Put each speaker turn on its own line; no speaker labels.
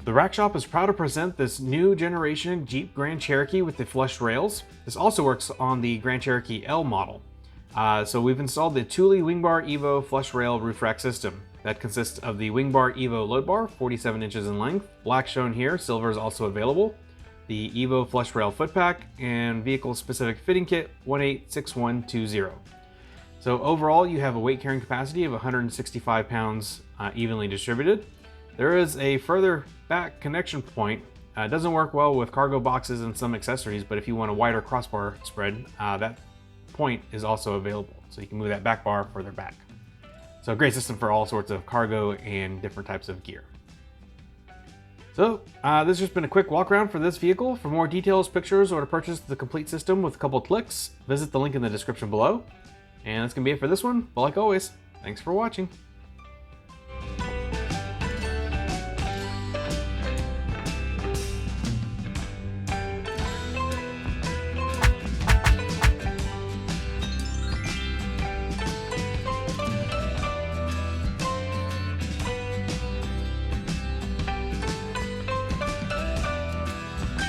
The Rack Shop is proud to present this new generation Jeep Grand Cherokee with the flush rails. This also works on the Grand Cherokee L model. So we've installed the Thule WingBar Evo flush rail roof rack system. That consists of the WingBar Evo load bar, 47 inches in length. Black shown here, silver is also available. The Evo flush rail foot pack and vehicle specific fitting kit 186120. So overall you have a weight carrying capacity of 165 pounds evenly distributed. There is a further back connection point. It doesn't work well with cargo boxes and some accessories, but if you want a wider crossbar spread, that point is also available. So you can move that back bar further back. So a great system for all sorts of cargo and different types of gear. So this has just been a quick walk around for this vehicle. For more details, pictures, or to purchase the complete system with a couple of clicks, visit the link in the description below. And that's gonna be it for this one, but like always, thanks for watching.